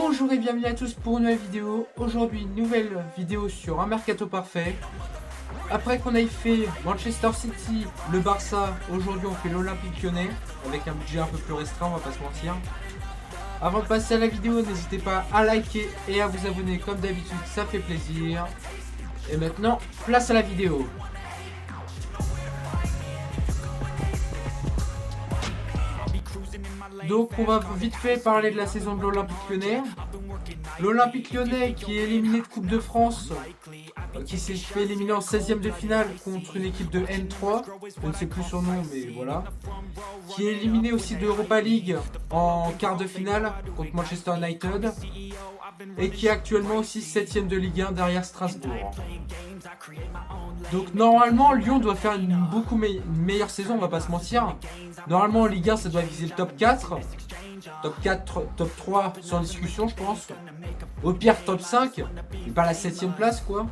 Bonjour et bienvenue à tous pour une nouvelle vidéo. Aujourd'hui, une nouvelle vidéo sur un mercato parfait. Après qu'on ait fait Manchester City, le Barça, aujourd'hui on fait l'Olympique Lyonnais avec un budget un peu plus restreint, on va pas se mentir. Avant de passer à la vidéo, n'hésitez pas à liker et à vous abonner comme d'habitude, ça fait plaisir. Et maintenant, place à la vidéo. Donc on va vite fait parler de la saison de l'Olympique Lyonnais. L'Olympique Lyonnais qui est éliminé de Coupe de France, qui s'est fait éliminer en 16e de finale contre une équipe de N3, je ne sais plus son nom mais voilà. Qui est éliminé aussi de Europa League en quart de finale contre Manchester United. Et qui est actuellement aussi 7e de Ligue 1 derrière Strasbourg. Donc normalement Lyon doit faire une meilleure saison, on va pas se mentir. Normalement en Ligue 1 ça doit viser le top 4. Top 4, top 3 sans discussion je pense. Au pire top 5, mais pas la 7ème place quoi.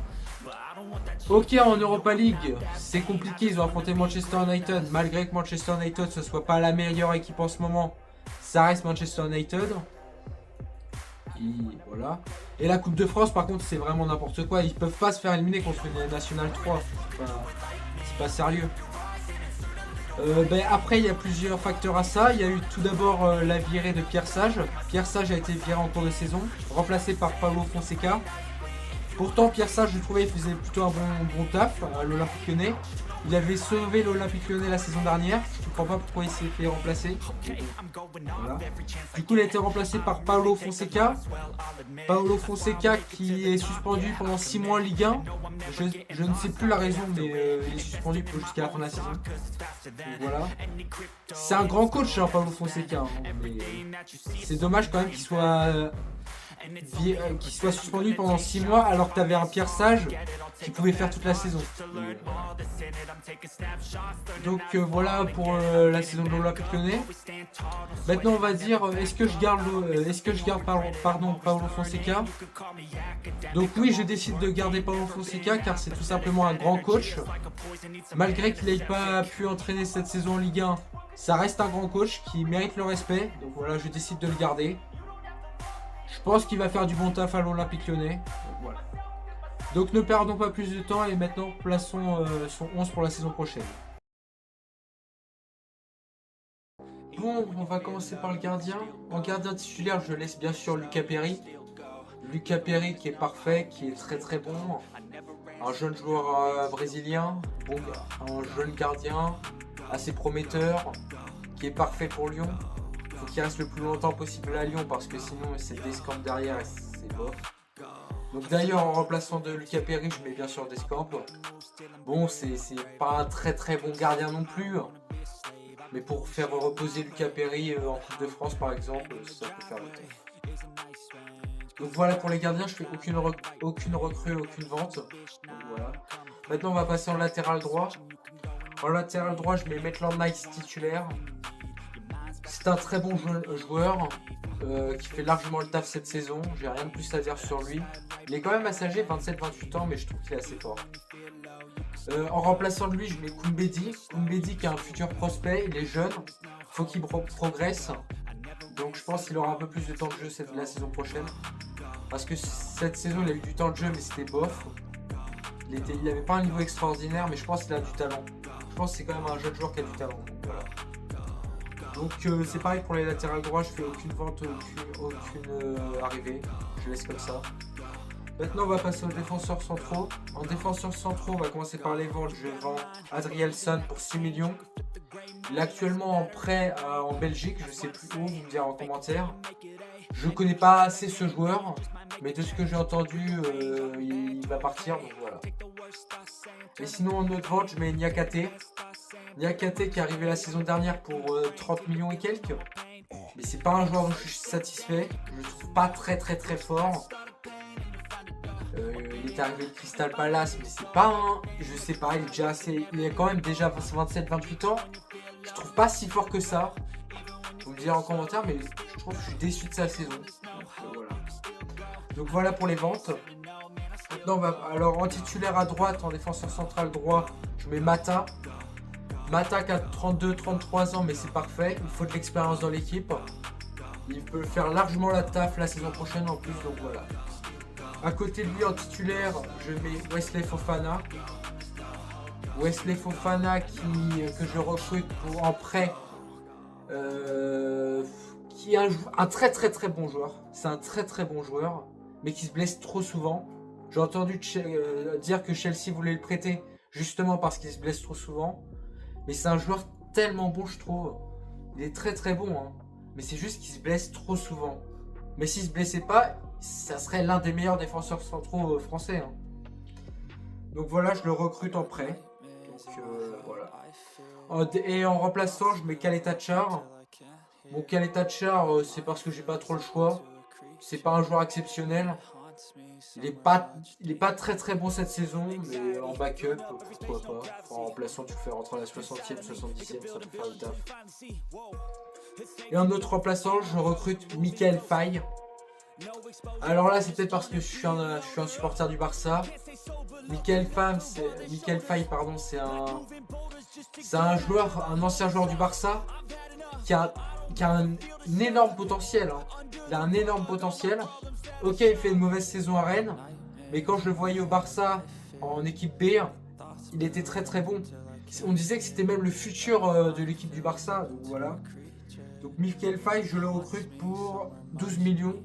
Ok, en Europa League c'est compliqué, ils ont affronté Manchester United. Malgré que Manchester United ce soit pas la meilleure équipe en ce moment, ça reste Manchester United. Voilà. Et la Coupe de France par contre c'est vraiment n'importe quoi. Ils peuvent pas se faire éliminer contre une Nationale 3. C'est pas sérieux. Après il y a plusieurs facteurs à ça. Il y a eu tout d'abord la virée de Pierre Sage. Pierre Sage a été viré en cours de saison, remplacé par Paulo Fonseca. Pourtant Pierre Sage je trouvais il faisait plutôt un bon taf à l'Olympique Lyonnais. Il avait sauvé l'Olympique Lyonnais la saison dernière. Je ne comprends pas pourquoi il s'est fait remplacer. Voilà. Du coup il a été remplacé par Paulo Fonseca. Paulo Fonseca qui est suspendu pendant 6 mois en Ligue 1. Je ne sais plus la raison mais il est suspendu jusqu'à la fin de la saison. Donc, voilà. C'est un grand coach hein, Paulo Fonseca. C'est dommage quand même qu'il soit suspendu pendant 6 mois alors que tu avais un Pierre Sage qui pouvait faire toute la saison. Donc voilà pour la saison de l'Olympique Lyonnais. Maintenant on va dire est-ce que je garde Paulo Fonseca. Donc oui je décide de garder Paulo Fonseca car c'est tout simplement un grand coach. Malgré qu'il n'ait pas pu entraîner cette saison en Ligue 1, ça reste un grand coach qui mérite le respect. Donc voilà je décide de le garder. Je pense qu'il va faire du bon taf à l'Olympique Lyonnais. Voilà. Donc ne perdons pas plus de temps et maintenant plaçons son 11 pour la saison prochaine. Bon, on va commencer par le gardien. En gardien titulaire, je laisse bien sûr Lucas Perry. Lucas Perry qui est parfait, qui est très bon. Un jeune joueur brésilien, bon, un jeune gardien, assez prometteur, qui est parfait pour Lyon. Il faut qu'il reste le plus longtemps possible à Lyon parce que sinon c'est Descamps derrière et c'est bof. Donc d'ailleurs en remplaçant de Lucas Perry je mets bien sûr Descamps. Bon c'est pas un très bon gardien non plus. Mais pour faire reposer Lucas Perry en Coupe de France par exemple, ça peut faire le taf. Donc voilà pour les gardiens, je fais aucune recrue, aucune vente. Donc voilà. Maintenant on va passer en latéral droit. En latéral droit je mets Maitland Niles titulaire. C'est un très bon joueur qui fait largement le taf cette saison. J'ai rien de plus à dire sur lui. Il est quand même assez âgé, 27-28 ans, mais je trouve qu'il est assez fort. En remplaçant de lui, je mets Koumbedi. Koumbedi qui est un futur prospect, il est jeune. Il faut qu'il progresse. Donc je pense qu'il aura un peu plus de temps de jeu la saison prochaine. Parce que cette saison, il a eu du temps de jeu, mais c'était bof. Il n'avait pas un niveau extraordinaire, mais je pense qu'il a du talent. Je pense que c'est quand même un jeune joueur qui a du talent. Voilà. Donc c'est pareil pour les latérales droits, je fais aucune vente, aucune arrivée, je laisse comme ça. Maintenant on va passer aux défenseurs centraux. En défenseurs centraux, on va commencer par les ventes. Je vends Adrielson pour 6 millions. Il est actuellement en prêt en Belgique, je sais plus où, vous me direz en commentaire. Je connais pas assez ce joueur, mais de ce que j'ai entendu, il va partir, donc voilà. Et sinon en autre vente, je mets Niakate. Niakate qui est arrivé la saison dernière pour 30 millions et quelques. Mais c'est pas un joueur dont je suis satisfait. Je le trouve pas très fort. Il est arrivé de Crystal Palace, mais c'est pas un. Je sais pas, il est quand même déjà 27-28 ans. Je trouve pas si fort que ça. Vous me direz en commentaire, mais je trouve que je suis déçu de sa saison. Donc voilà pour les ventes. Maintenant, alors en titulaire à droite, en défenseur central droit, je mets Mata. Mata qui a 32-33 ans, mais c'est parfait. Il faut de l'expérience dans l'équipe. Il peut faire largement la taf la saison prochaine en plus, donc voilà. À côté de lui en titulaire, je mets Wesley Fofana. Wesley Fofana que je recrute en prêt. Qui est un très très très bon joueur. C'est un très très bon joueur, mais qui se blesse trop souvent. J'ai entendu dire que Chelsea voulait le prêter justement parce qu'il se blesse trop souvent. Mais c'est un joueur tellement bon, je trouve. Il est très très bon, hein. Mais c'est juste qu'il se blesse trop souvent. Mais s'il se blessait pas, ça serait l'un des meilleurs défenseurs centraux français, hein. Donc voilà, je le recrute en prêt. Donc voilà. Et en remplaçant, je mets Kaleta-Tchar. Bon, Kaleta-Tchar, c'est parce que j'ai pas trop le choix. C'est pas un joueur exceptionnel. Il est pas très très bon cette saison, mais en backup, pourquoi pas. En remplaçant, tu le fais rentrer à la 60e, 70e, ça peut faire le taf. Et en autre remplaçant, je recrute Michael Faye. Alors là, c'est peut-être parce que je suis un supporter du Barça. Michael Faye, pardon, c'est un joueur, un ancien joueur du Barça qui a un énorme potentiel, hein. Il a un énorme potentiel. Ok, il fait une mauvaise saison à Rennes, mais quand je le voyais au Barça en équipe B, il était très très bon. On disait que c'était même le futur de l'équipe du Barça, donc voilà. Donc Michael Faye, je le recrute pour 12 millions.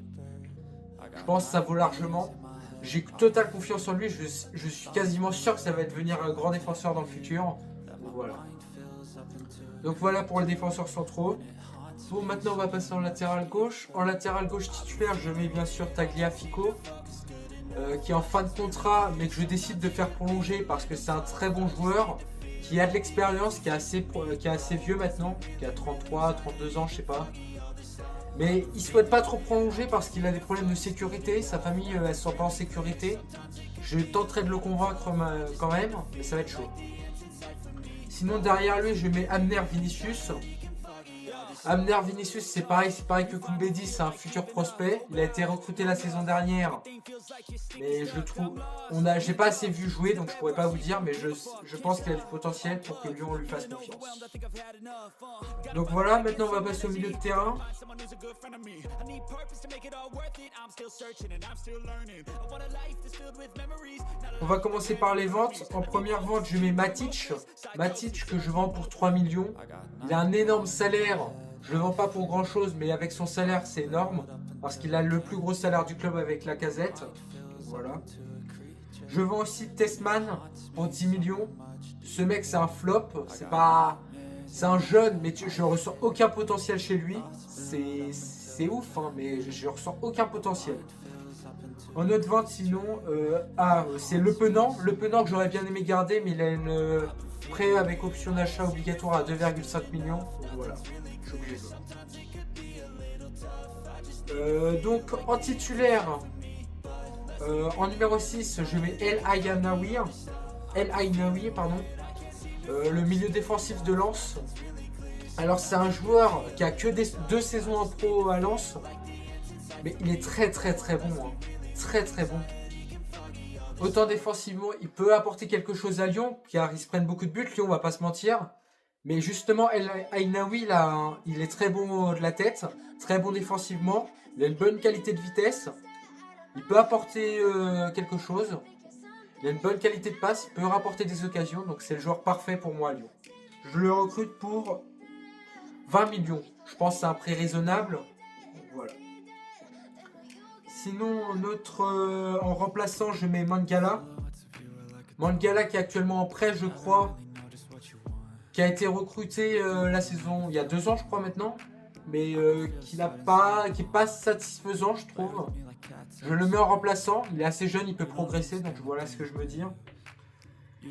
Je pense que ça vaut largement. J'ai totale confiance en lui, je suis quasiment sûr que ça va devenir un grand défenseur dans le futur. Donc voilà. Donc voilà pour les défenseurs centraux. Bon, maintenant on va passer en latéral gauche. En latéral gauche titulaire, je mets bien sûr Tagliafico, qui est en fin de contrat, mais que je décide de faire prolonger parce que c'est un très bon joueur, qui a de l'expérience, qui est assez vieux maintenant, qui a 33, 32 ans, je sais pas. Mais il souhaite pas trop prolonger parce qu'il a des problèmes de sécurité. Sa famille, elle se sent pas en sécurité. Je tenterai de le convaincre quand même, mais ça va être chaud. Sinon, derrière lui, je mets Abner Vinicius. Abner Vinicius, c'est pareil que Koumbedi, c'est un futur prospect. Il a été recruté la saison dernière, mais je le trouve, j'ai pas assez vu jouer, donc je pourrais pas vous dire, mais je pense qu'il a du potentiel pour que Lyon lui fasse confiance. Donc voilà, maintenant on va passer au milieu de terrain. On va commencer par les ventes. En première vente, je mets Matic. Matic que je vends pour 3 millions. Il a un énorme salaire. Je le vends pas pour grand chose, mais avec son salaire, c'est énorme. Parce qu'il a le plus gros salaire du club avec Lacazette. Voilà. Je vends aussi Tessman pour 10 millions. Ce mec, c'est un flop. C'est un jeune, mais je ressens aucun potentiel chez lui. C'est ouf, hein, mais je ressens aucun potentiel. En autre vente, sinon, c'est Le Penant. Le Penant que j'aurais bien aimé garder, mais il a une prêt avec option d'achat obligatoire à 2,5 millions. Donc voilà, je suis obligé de. Donc en titulaire, en numéro 6, je mets El Ainaoui, pardon. Le milieu défensif de Lens. Alors c'est un joueur qui a que 2 saisons en pro à Lens, mais il est très très très bon, hein. Très très bon. Autant défensivement, il peut apporter quelque chose à Lyon, car ils se prennent beaucoup de buts. Lyon, on va pas se mentir. Mais justement, El Ainaoui, il est très bon de la tête, très bon défensivement. Il a une bonne qualité de vitesse. Il peut apporter quelque chose. Il a une bonne qualité de passe, il peut rapporter des occasions. Donc c'est le joueur parfait pour moi à Lyon. Je le recrute pour 20 millions. Je pense que c'est un prix raisonnable. Voilà. Sinon, en remplaçant, je mets Mangala. Mangala qui est actuellement en prêt, je crois. Qui a été recruté la saison, il y a 2 ans, je crois maintenant. Mais qui n'est pas satisfaisant, je trouve. Je le mets en remplaçant. Il est assez jeune, il peut progresser. Donc voilà ce que je veux dire.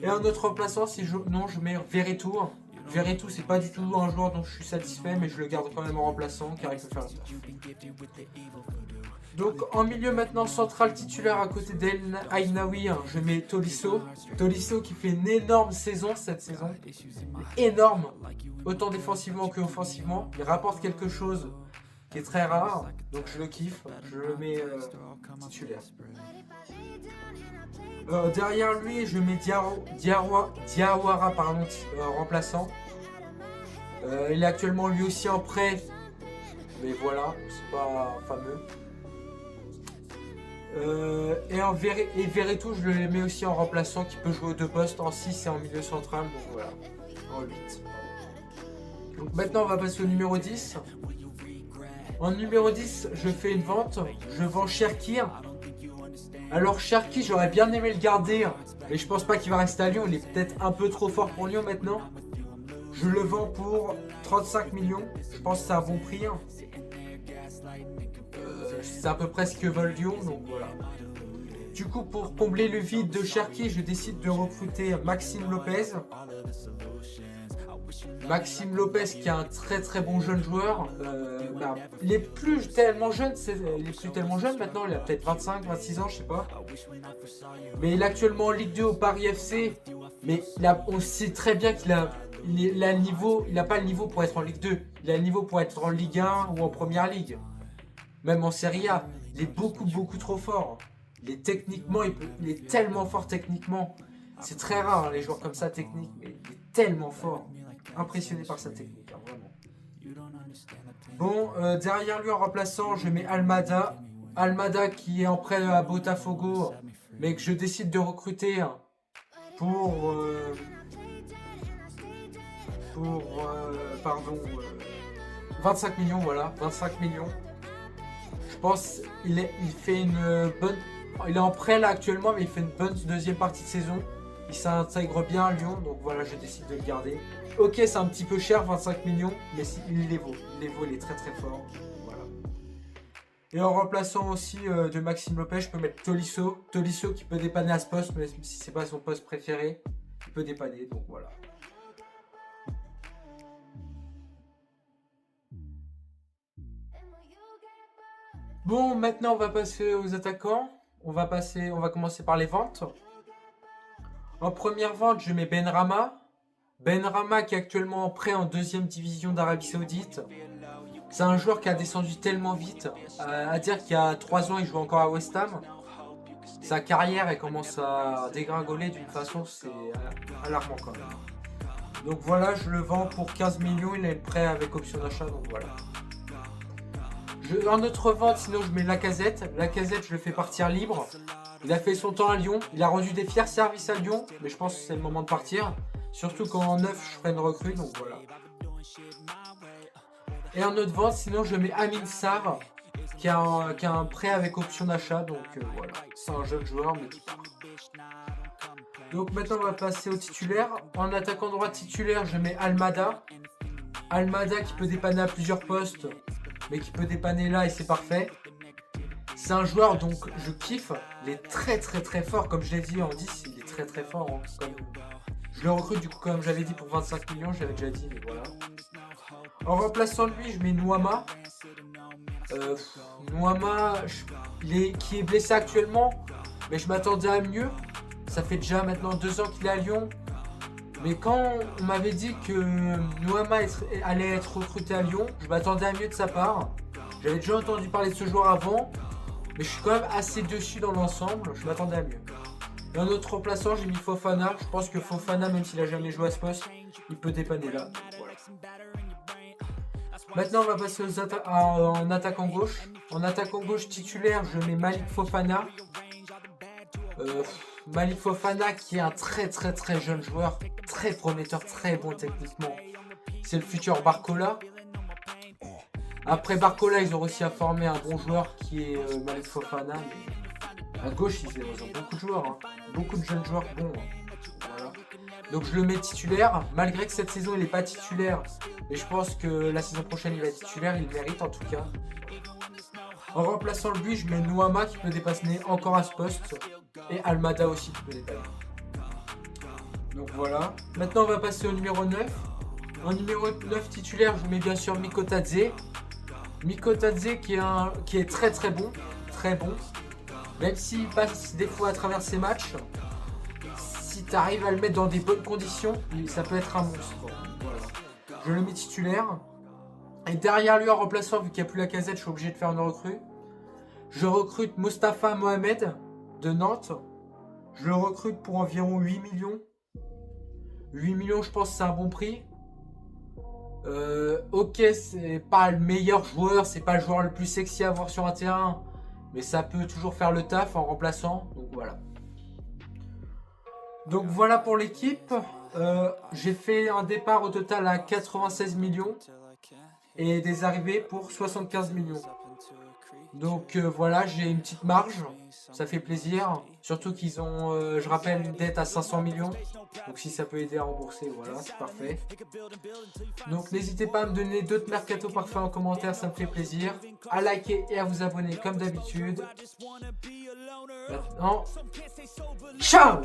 Et un autre remplaçant, je mets Veretout. Veretout, c'est pas du tout un joueur dont je suis satisfait, mais je le garde quand même en remplaçant car il peut faire le taf. Donc en milieu maintenant central titulaire à côté d'El Ainaoui, je mets Tolisso. Tolisso qui fait une énorme saison cette saison. Énorme. Autant défensivement que offensivement. Il rapporte quelque chose qui est très rare. Donc je le kiffe. Je le mets titulaire. Derrière lui, je mets Diawara remplaçant. Il est actuellement lui aussi en prêt Mais voilà, c'est pas fameux. Et Veretout, je le mets aussi en remplaçant, qui peut jouer aux deux postes, en 6 et en milieu central. Donc voilà, en 8. Donc maintenant, on va passer au numéro 10. En numéro 10, je fais une vente. Je vends Cherki. Alors Cherki, j'aurais bien aimé le garder, mais je pense pas qu'il va rester à Lyon. Il est peut-être un peu trop fort pour Lyon maintenant. Je le vends pour 35 millions. Je pense que c'est un bon prix. C'est à peu près ce que veulent Lyon, donc voilà. Du coup, pour combler le vide de Cherki, je décide de recruter Maxime Lopez. Maxime Lopez qui est un très très bon jeune joueur. Il est plus tellement jeune, maintenant, il a peut-être 25, 26 ans, je sais pas. Mais il est actuellement en Ligue 2 au Paris FC. Mais on sait très bien qu'il a le niveau, il n'a pas le niveau pour être en Ligue 2. Il a le niveau pour être en Ligue 1 ou en Première Ligue. Même en Serie A. Il est beaucoup trop fort. Il est tellement fort techniquement. C'est très rare hein, les joueurs comme ça techniques, mais il est tellement fort. Impressionné par sa technique, hein, vraiment. Bon, derrière lui en remplaçant, je mets Almada. Almada qui est en prêt à Botafogo, mais que je décide de recruter pour... pardon... 25 millions, voilà. 25 millions. Je pense il fait une bonne... Il est en prêt là actuellement, mais il fait une bonne deuxième partie de saison. Il s'intègre bien à Lyon, donc voilà, je décide de le garder. Ok, c'est un petit peu cher, 25 millions, mais il les vaut. Il est très fort. Voilà. Et en remplaçant aussi de Maxime Lopez, je peux mettre Tolisso. Tolisso qui peut dépanner à ce poste, même si c'est pas son poste préféré. Il peut dépanner, donc voilà. Bon, maintenant on va passer aux attaquants. On va commencer par les ventes. En première vente, je mets Benrahma. Benrahma qui est actuellement en prêt en deuxième division d'Arabie Saoudite. C'est un joueur qui a descendu tellement vite. À dire qu'il y a 3 ans, il joue encore à West Ham. Sa carrière, elle commence à dégringoler d'une façon, c'est alarmant quand même. Donc voilà, je le vends pour 15 millions. Il est prêt avec option d'achat, donc voilà. En autre vente, sinon je mets Lacazette. Lacazette, je le fais partir libre. Il a fait son temps à Lyon. Il a rendu des fiers services à Lyon. Mais je pense que c'est le moment de partir. Surtout quand en neuf, je ferai une recrue. Donc voilà. Et en autre vente, sinon je mets Amin Sarr. Qui a un prêt avec option d'achat. Donc voilà. C'est un jeune joueur mais qui part. Donc maintenant on va passer au titulaire. En attaquant droit titulaire, je mets Almada. Almada qui peut dépanner à plusieurs postes. Mais qui peut dépanner là et c'est parfait. C'est un joueur donc je kiffe. Il est très fort. Comme je l'ai dit en 10, il est très fort. Hein. Je le recrute du coup comme j'avais dit pour 25 millions. J'avais déjà dit mais voilà. En remplaçant lui, je mets Nuama. Nuama qui est blessé actuellement. Mais je m'attendais à mieux. Ça fait déjà maintenant 2 ans qu'il est à Lyon. Mais quand on m'avait dit que Nuama allait être recruté à Lyon, je m'attendais à mieux de sa part. J'avais déjà entendu parler de ce joueur avant, mais je suis quand même assez dessus dans l'ensemble, je m'attendais à mieux. Et en autre remplaçant, j'ai mis Fofana. Je pense que Fofana, même s'il a jamais joué à ce poste, il peut dépanner là. Voilà. Maintenant, on va passer en attaquant gauche. En attaquant gauche titulaire, je mets Malik Fofana. Malik Fofana qui est un très jeune joueur, très prometteur, très bon techniquement. C'est le futur Barcola. Après Barcola, ils ont réussi à former un bon joueur qui est Malik Fofana. Mais à gauche, ils ont beaucoup de joueurs, hein. Beaucoup de jeunes joueurs bons. Hein. Voilà. Donc je le mets titulaire, malgré que cette saison il n'est pas titulaire. Mais je pense que la saison prochaine il va être titulaire, il le mérite en tout cas. En remplaçant lui, je mets Nuama qui peut dépasser encore à ce poste. Et Almada aussi qui peut dépasser. Donc voilà. Maintenant on va passer au numéro 9. En numéro 9 titulaire, je mets bien sûr Mikotadze. Mikotadze qui est très bon. Très bon. Même s'il passe des fois à travers ses matchs. Si tu arrives à le mettre dans des bonnes conditions, ça peut être un monstre. Voilà. Je le mets titulaire. Et derrière lui en remplaçant, vu qu'il n'y a plus la casette, je suis obligé de faire une recrue. Je recrute Mostafa Mohamed de Nantes. Je le recrute pour environ 8 millions. 8 millions, je pense que c'est un bon prix. Ok, c'est pas le meilleur joueur, c'est pas le joueur le plus sexy à voir sur un terrain, mais ça peut toujours faire le taf en remplaçant. Donc voilà. Donc voilà pour l'équipe. J'ai fait un départ au total à 96 millions et des arrivées pour 75 millions. Donc voilà, j'ai une petite marge, ça fait plaisir. Surtout qu'ils ont, je rappelle, une dette à 500 millions. Donc si ça peut aider à rembourser, voilà, c'est parfait. Donc n'hésitez pas à me donner d'autres mercato parfaits en commentaire, ça me fait plaisir. À liker et à vous abonner comme d'habitude. Maintenant, ciao!